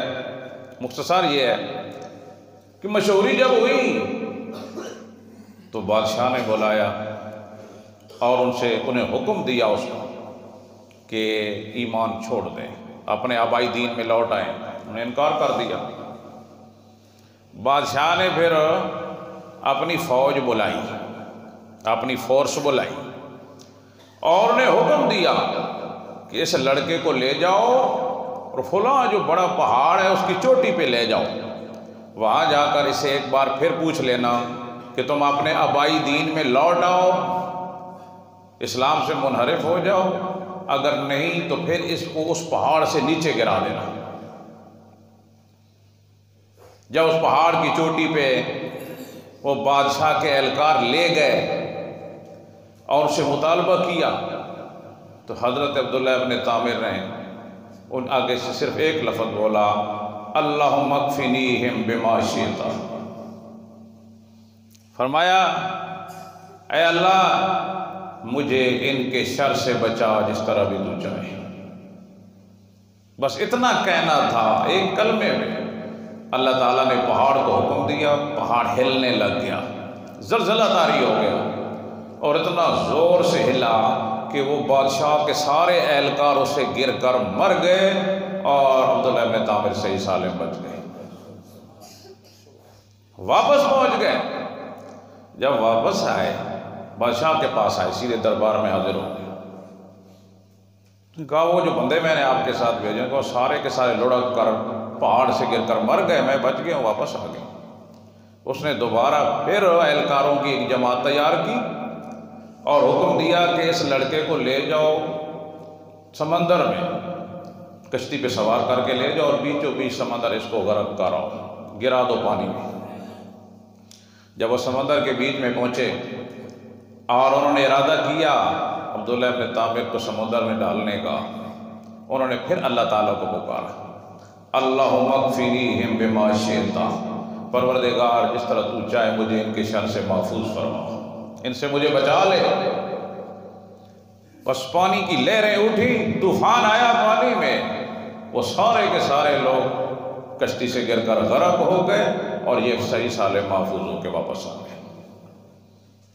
[SPEAKER 1] मुख्तसर ये है कि मशहूरी जब हुई तो बादशाह ने बुलाया और उन्हें हुक्म दिया उसको कि ईमान छोड़ दें, अपने आबाई दीन में लौट आए। उन्हें इनकार कर दिया। बादशाह ने फिर अपनी फ़ौज बुलाई, अपनी फ़ोर्स बुलाई और उन्हें हुक्म दिया कि इस लड़के को ले जाओ और फलां जो बड़ा पहाड़ है उसकी चोटी पे ले जाओ, वहाँ जाकर इसे एक बार फिर पूछ लेना कि तुम अपने आबाई दीन में लौट आओ, इस्लाम से मुनहरिफ हो जाओ, अगर नहीं तो फिर इसको उस पहाड़ से नीचे गिरा देना। जब उस पहाड़ की चोटी पे वो बादशाह के एहलकार ले गए और उससे मुतालबा किया तो हज़रत अब्दुल्लाह इब्न तामिर ने उन आगे से सिर्फ एक लफ्ज़ बोला, अल्लाहुम्मा कफ़िनीहिम बिमा शिता। फरमाया, ऐ अल्लाह मुझे इनके शर से बचा जिस तरह भी तू चाहे। बस इतना कहना था, एक कलमे में अल्लाह ताला ने पहाड़ को हुक्म दिया, पहाड़ हिलने लग गया, ज़लज़ला तारी हो गया और इतना ज़ोर से हिला कि वो बादशाह के सारे एहलकार उससे गिर कर मर गए और अब्दुल्लाह इब्न तामिर सही सालिम बच गए, वापस पहुंच गए। जब वापस आए बादशाह के पास आए, सीधे दरबार में हाजिर हो गए। कहा वो जो बंदे मैंने आपके साथ भेजे वो सारे के सारे लुढ़क कर पहाड़ से गिर कर मर गए, मैं बच गया हूँ, वापस आ गया। उसने दोबारा फिर एहलकारों की एक जमात तैयार की और हुक्म दिया कि इस लड़के को ले जाओ समंदर में, कश्ती पे सवार करके ले जाओ और बीचों बीच समंदर इसको गर्क कराओ, गिरा दो पानी में। जब वो समंदर के बीच में पहुंचे और उन्होंने इरादा किया अब्दुल्लाह इब्न तामिर को समुद्र में डालने का, उन्होंने फिर अल्लाह ताला को पुकारा, अल्लाहुम्मा कफ़िनीहिम बिमा शिता, परवरदिगार जिस तरह तू चाहे मुझे इनके शर से महफूज फरमा, इनसे मुझे बचा ले। बस पानी की लहरें उठी, तूफान आया पानी में, वो सारे के सारे लोग कश्ती से गिरकर गर्क हो गए और ये सही साले महफूज होकर वापस आ गए।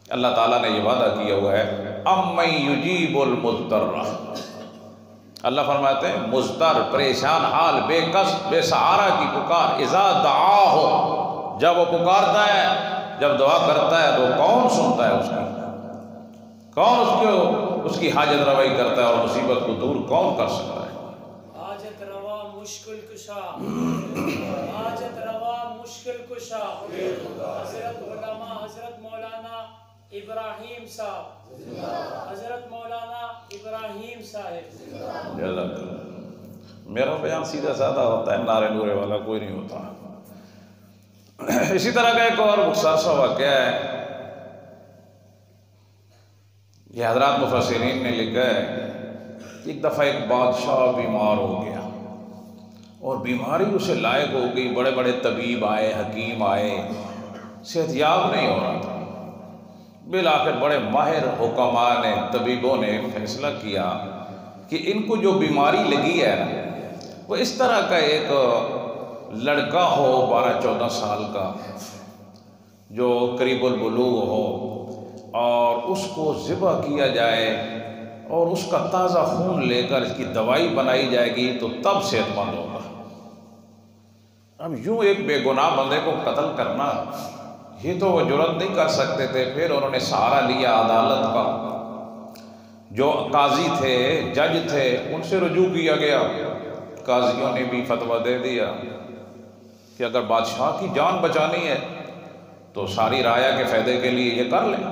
[SPEAKER 1] अल्लाह ताला ने ये वादा किया हुआ है, अम्मन युजीबुल मुज़्तर्रा, अल्लाह फरमाते हैं मुज़्तर परेशान हाल बेकस बेसहारा की पुकार, इज़ा दआहो, जब वो पुकारता है, जब दुआ करता है तो कौन सुनता है उसकी, कौन उसकी हाजत रवाई करता है और मुसीबत को दूर कौन कर सकता है।
[SPEAKER 2] हाजत रवा मुश्किल कुशा, हाजत रवा मुश्किल कुशा, हज़रत उलमा हज़रत मौलाना इब्राहिम साहब, हज़रत मौलाना इब्राहिम साहब।
[SPEAKER 1] मेरा बयान सीधा साधा होता है, नारे नूरे वाला कोई नहीं होता। इसी तरह का एक और मुख्तसर सा वाक़या है, ये हज़रात मुफस्सिरीन ने लिखा है, एक दफ़ा एक बादशाह बीमार हो गया और बीमारी उसे लायक हो गई, बड़े बड़े तबीब आए, हकीम आए, सेहतयाब नहीं हो रहा था। बिल आखिर बड़े माहिर हुक्मा ने, तबीबों ने फैसला किया कि इनको जो बीमारी लगी है ना, वो इस तरह का एक लड़का हो 12-14 साल का जो करीबुल बुलूग हो और उसको ज़िबा किया जाए और उसका ताज़ा खून लेकर इसकी दवाई बनाई जाएगी तो तब सेहतमंद होगा। अब यूँ एक बेगुनाह बंदे को कत्ल करना, ये तो वो जुर्रत नहीं कर सकते थे। फिर उन्होंने सहारा लिया अदालत का, जो काजी थे, जज थे, उनसे रुजू किया गया। काजियों ने भी फतवा दे दिया कि अगर बादशाह की जान बचानी है तो सारी राया के फ़ायदे के लिए ये कर लें।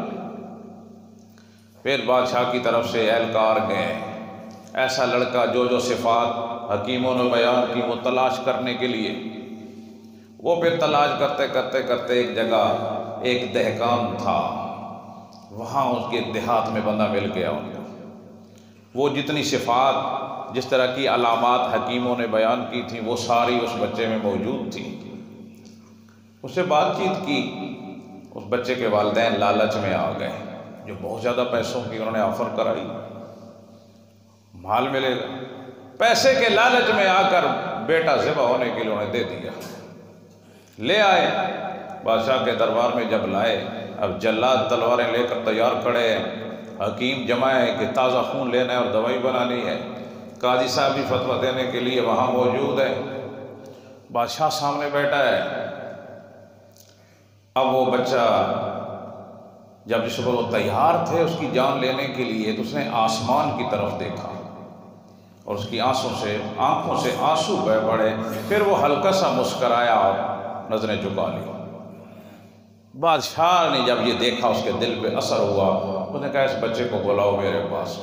[SPEAKER 1] फिर बादशाह की तरफ से एहलकार गए, ऐसा लड़का जो सिफ़ात हकीमों ने बयान की वो तलाश करने के लिए। वो फिर तलाश करते करते करते एक जगह एक दहकान था, वहाँ उसके देहात में बंदा मिल गया उनको। वो जितनी सिफ़ात, जिस तरह की अलामात हकीमों ने बयान की थी, वो सारी उस बच्चे में मौजूद थी। उससे बातचीत की, उस बच्चे के वालिदैन लालच में आ गए, जो बहुत ज़्यादा पैसों की उन्होंने ऑफ़र कराई, माल मिलेगा। पैसे के लालच में आकर बेटा ज़िबा होने के लिए उन्हें दे दिया। ले आए बादशाह के दरबार में, जब लाए, अब जल्लाद तलवारें लेकर तैयार खड़े हैं, हकीम जमा है कि ताज़ा खून लेना है और दवाई बनानी है, काजी साहब भी फतवा देने के लिए वहाँ मौजूद है, बादशाह सामने बैठा है। अब वो बच्चा जब जिस वो तैयार थे उसकी जान लेने के लिए, तो उसने आसमान की तरफ देखा और उसकी आंखों से आंसू बह पड़े। फिर वो हल्का सा मुस्कराया और नजरें झुका ली। बादशाह ने जब ये देखा, उसके दिल पे असर हुआ, उसने कहा इस बच्चे को बुलाओ मेरे पास।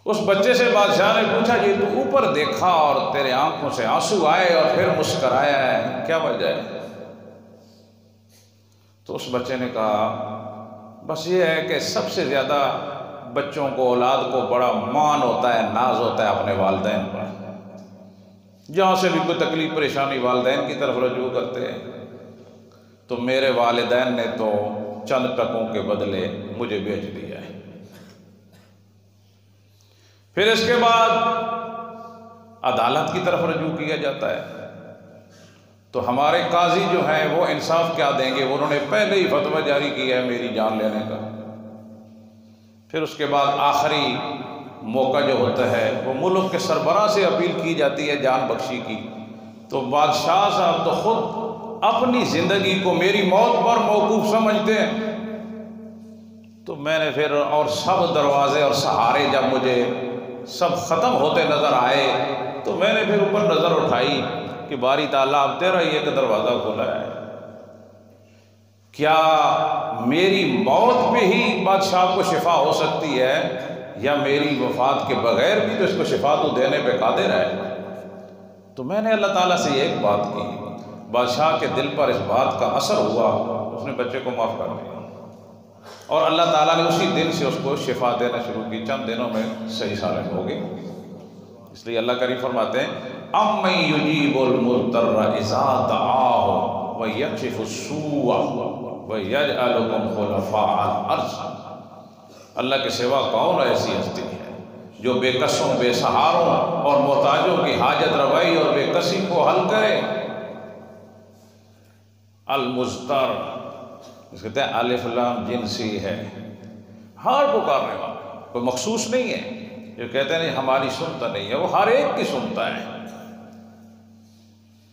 [SPEAKER 1] उस बच्चे से बादशाह ने पूछा, ये तू ऊपर देखा और तेरे आंखों से आंसू आए और फिर मुस्कराया है, क्या वजह है? तो उस बच्चे ने कहा बस ये है कि सबसे ज़्यादा बच्चों को, औलाद को बड़ा मान होता है, नाज होता है अपने वालिदैन पर। जहाँ से भी कोई तकलीफ़ परेशानी वालिदैन की तरफ रजू करते हैं, तो मेरे वालिदैन ने तो चंद टकों के बदले मुझे बेच दिया है। फिर इसके बाद अदालत की तरफ रजू किया जाता है, तो हमारे काजी जो हैं वो इंसाफ क्या देंगे? उन्होंने पहले ही फतवा जारी किया है मेरी जान लेने का। फिर उसके बाद आखिरी मौका जो होता है वो मुल्क के सरबराह से अपील की जाती है जान बख्शी की, तो बादशाह साहब तो खुद अपनी ज़िंदगी को मेरी मौत पर मौकूफ समझते हैं। तो मैंने फिर, और सब दरवाजे और सहारे जब मुझे सब ख़त्म होते नज़र आए, तो मैंने फिर ऊपर नज़र उठाई कि बारी ताला अब तेरा ही एक दरवाज़ा खुला है। क्या मेरी मौत पे ही बादशाह को शिफा हो सकती है, या मेरी वफ़ात के बगैर भी तो इसको शिफा तो देने पे कादिर है? तो मैंने अल्लाह ताला से एक बात की, बादशाह के दिल पर इस बात का असर हुआ, उसने बच्चे को माफ़ कर दिया, और अल्लाह ताला ने उसी दिन से उसको शिफा देना शुरू की। चंद दिनों में सही साबित हो गई। इसलिए अल्लाह करीम फरमाते हैं, अम्मन युजीबुल मुज़्तर्रा इज़ा दआहु व यक्शिफु स्सूअ व यजअलुकुम खुलफाअल अर्ज़। अल्लाह के सिवा कौन ऐसी हस्ती है जो बेकसों, बेसहारों और मोहताजों की हाजत रवाई और बेकसी को हल करे? अल मुज़्तर, कहते हैं अलिफ लाम जिनसी है, हर पुकारने वाला, कोई मखसूस नहीं है। जो कहते हैं नहीं हमारी सुनता नहीं है, वो हर एक की सुनता है।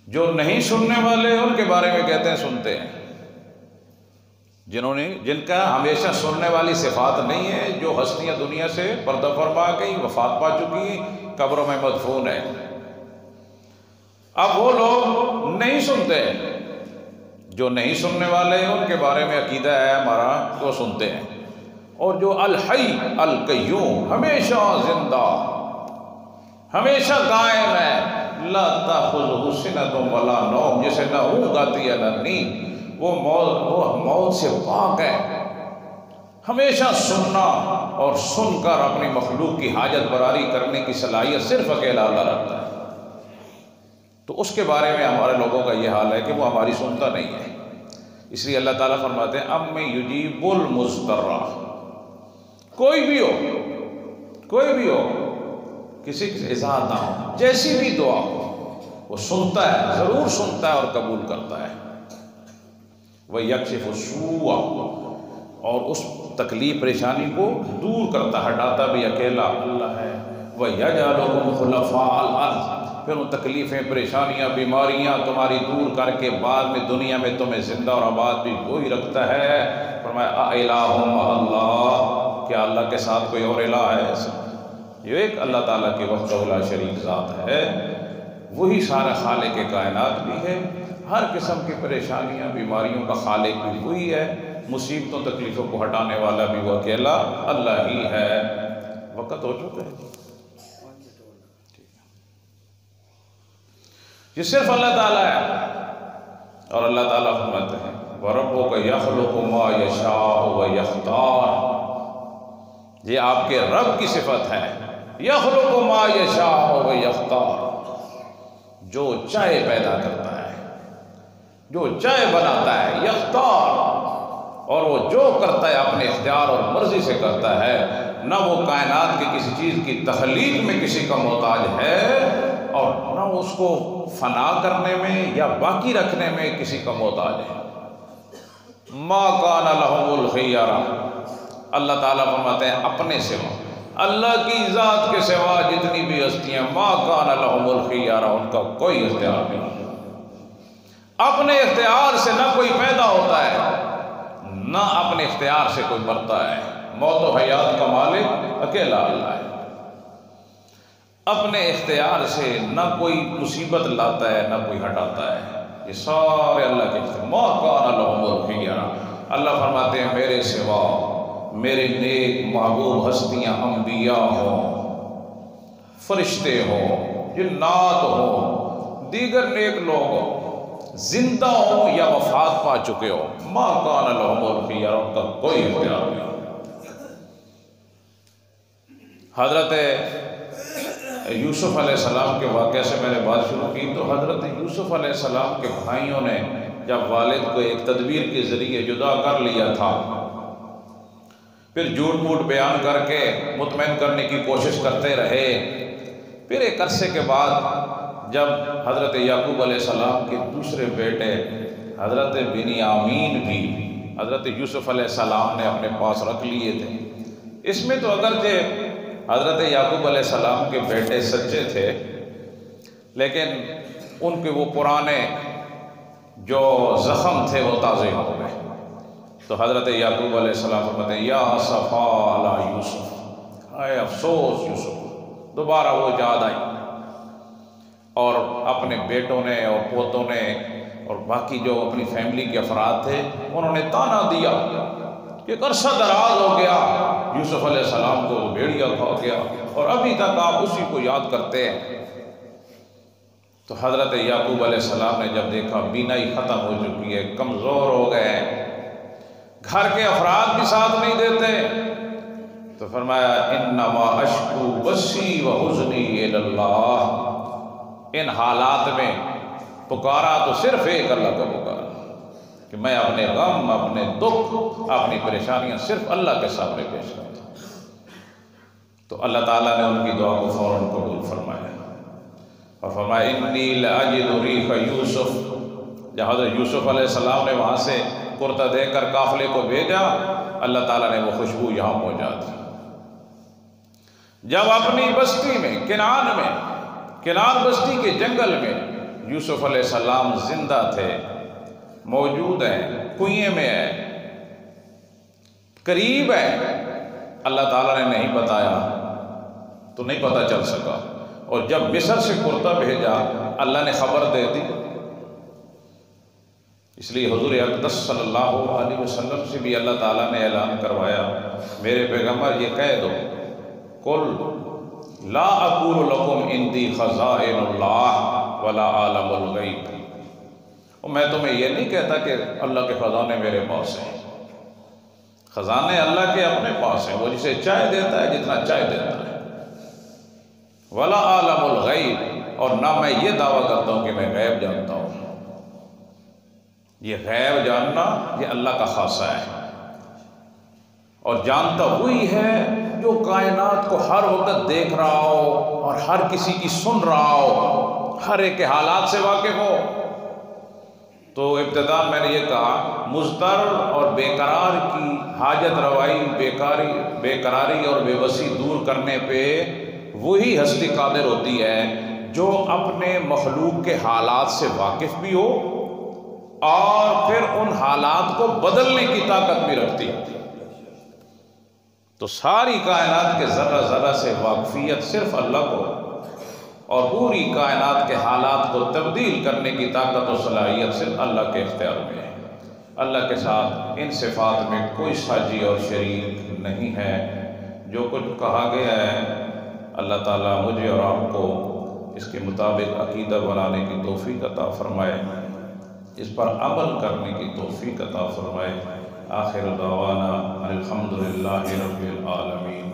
[SPEAKER 1] जो नहीं सुनने वाले उनके बारे में कहते हैं सुनते हैं, जिनका हमेशा सुनने वाली सिफात नहीं है, जो हस्तियां दुनिया से पर्दा फरमा गई, वफात पा चुकी, कब्रों में मदफून है। अब वो लोग नहीं सुनते हैं, जो नहीं सुनने वाले हैं उनके बारे में अकीदा है हमारा, तो सुनते हैं। और जो अल हई अल कय्यूम, हमेशा जिंदा, हमेशा कायम है, ला ताखुज़ुहु सिनतुन वला नौम, जिसे न ऊँघ आती है न नींद, वो मौत से पाक है। हमेशा सुनना और सुनकर अपनी मखलूक की हाजत बरारी करने की सलाहियत सिर्फ अकेला अल्लाह रखता है। तो उसके बारे में हमारे लोगों का ये हाल है कि वो हमारी सुनता नहीं है। इसलिए अल्लाह ताला फरमाते हैं, अम्मन युजीबुल मुज़्तर्रा, कोई भी हो, कोई भी हो, किसी की इज़ात ना हो, जैसी भी दुआ हो, वो सुनता है, ज़रूर सुनता है और कबूल करता है। वह यक्शिफु स्सूअ, और उस तकलीफ परेशानी को दूर करता, हटाता भी अकेला अल्लाह है। वह यजअलुकुम खुलफाअल अर्ज़, फिर उन तकलीफ़ें, परेशानियाँ, बीमारियाँ तुम्हारी दूर करके बाद में दुनिया में तुम्हें ज़िंदा और आबाद भी वही रखता है। फरमाया अइलाहुम अल्लाह, क्या अल्लाह के साथ कोई और इलाह है? ये एक अल्लाह ताला की वहदहु ला शरीक ज़ात है, वही सारा खालिक कायनात भी है, हर किस्म की परेशानियाँ, बीमारियों का खालिक भी वही है, मुसीबतों तकलीफ़ों को हटाने वाला भी वो अकेला अल्लाह ही है। वक़्त हो चुका है, ये सिर्फ अल्लाह ताला है। और अल्लाह ताला फरमाते हैं, व रब्बुका यख़्लुक़ु मा यशाअ व यख्तार, ये आपके रब की सिफत है, यख़्लुक़ु मा यशाअ व यख्तार, जो चाहे पैदा करता है, जो चाहे बनाता है, यख्तार, और वो जो करता है अपने इख्तियार और मर्जी से करता है। न वो कायनात की किसी चीज़ की तख्लीक में किसी का मोहताज है, और न उसको फना करने में या बाकी रखने में किसी का मोहताज है। मा कान लहुमुल खियरा, अल्लाह ताला फरमाते हैं अपने सिवा, अल्लाह की ज़ात के सिवा जितनी भी हस्तियाँ, मा कान लहुमुल खियरा, उनका कोई इख्तियार नहीं। अपने इख्तियार से न कोई पैदा होता है, न अपने इख्तियार से कोई मरता है। मौत व हयात का मालिक अकेला अल्लाह है। अपने इख्तियार से न कोई मुसीबत लाता है, न कोई हटाता है, ये सारे अल्लाह के इख्तियार। मा कान लहुमुल खियरा, अल्लाह फरमाते हैं मेरे सिवा मेरे नेक महबूब हस्तियाँ, अम्बिया हों, फरिश्ते हों, जिन्नात हों, दीगर नेक लोग हों, जिंदा हो या वफात पा चुके हो, मा कान लहुमुल खियरा, उनका कोई इख्तियार नहीं। हज़रत यूसुफ अलैहिस्सलाम के वाक़े से मैंने बात शुरू की, तो हज़रत यूसुफ अलैहिस्सलाम के भाइयों ने जब वालिद को एक तदबीर के ज़रिए जुदा कर लिया था, फिर झूठ मूठ बयान करके मुतमईन करने की कोशिश करते रहे। फिर एक अरसे के बाद जब हज़रत याकूब अलैहिस्सलाम के दूसरे बेटे हज़रत बिन्यामीन भी हज़रत यूसुफ अलैहिस्सलाम ने अपने पास रख लिए थे। इसमें तो अगरचे हज़रत याकूब अलैहिस्सलाम के बेटे सच्चे थे, लेकिन उनके वो पुराने जो ज़ख़म थे वो ताज़े हो गए। तो हज़रत याकूब अलैहिस्सलाम फरमाते हैं, या असफ़ा अला यूसुफ, आए अफसोस यूसुफ। दोबारा वो याद आई और अपने बेटों ने और पोतों ने और बाकी जो अपनी फैमिली के अफराद थे, उन्होंने ताना दिया कि अरसा दराज हो गया यूसुफ अलैहिस्सलाम को भेड़िया खा गया और अभी तक आप उसी को याद करते हैं। तो हज़रत याकूब अलैहिस्सलाम ने जब देखा बीनाई ख़त्म हो चुकी है, कमज़ोर हो गए, घर के अफराद भी साथ नहीं देते, तो फरमाया इन्नमा अश्कू बसी व हुज़्नी इलल्लाह। इन हालात में पुकारा तो सिर्फ एक अल्लाह को पुकारा कि मैं अपने गम, अपने दुख, अपनी परेशानियां सिर्फ अल्लाह के सामने पेश करता हूँ। तो अल्लाह ताला ने उनकी दुआ को फ़ौरन कबूल फरमाया और फरमाया इन्नी लअजिदु रीह यूसुफ। जब हज़रत यूसुफ अलैहिस्सलाम ने वहाँ से कुर्ता देकर काफ़िले को भेजा, अल्लाह ताला ने वो खुशबू यहाँ पहुँचा दी। जब अपनी बस्ती में किनान बस्ती के जंगल में यूसुफ अलैहिस्सलाम जिंदा थे, मौजूद हैं, कुएं में है, करीब है, अल्लाह ताला ने नहीं बताया तो नहीं पता चल सका। और जब मिस्र से कुर्ता भेजा, अल्लाह ने खबर दे दी। इसलिए हुज़ूर अक़दस सल्लल्लाहु अलैहि वसल्लम से भी अल्लाह ताला ने ऐलान करवाया, मेरे पैगम्बर ये कह दो, कुल ला अक़ूलु लकुम इंदी ख़ज़ाइनुल्लाह वला आलमुल ग़ैब। और मैं तुम्हें ये नहीं कहता कि अल्लाह के ख़ज़ाने मेरे पास हैं। ख़ज़ाने अल्लाह के अपने पास हैं, वो जिसे चाय देता है जितना चाय देता है। वला आलमुल ग़ैब, और ना मैं ये दावा करता हूँ कि मैं गैब जानता हूँ। ये गैब जानना ये अल्लाह का खासा है, और जानता वही है जो कायनात को हर वक्त देख रहा हो और हर किसी की सुन रहा हो, हर एक के हालात से वाकिफ हो। तो इब्तिदा मैंने ये कहा, मुज़तर और बेकरार की हाजत रवाई, बेकरारी और बेबसी दूर करने पे वही हस्ती कादिर होती है जो अपने मखलूक के हालात से वाकिफ भी हो और फिर उन हालात को बदलने की ताकत भी रखती है। तो सारी कायनात के ज़र्रा ज़र्रा से वाकफियत सिर्फ अल्लाह को, और पूरी कायनात के हालात को तब्दील करने की ताकत और सलाहियत सिर्फ अल्लाह के इख्तियार में है। अल्लाह के साथ इन सिफ़ात में कोई साजी और शरीक नहीं है। जो कुछ कहा गया है, अल्लाह ताला मुझे और आपको इसके मुताबिक अक़ीदा बनाने की तौफ़ीक़ अता फ़रमाए, इस पर अमल करने की तौफ़ीक़ अता फ़रमाए। आखिर दावाना अल्हम्दुलिल्लाहि रब्बिल आलमीन।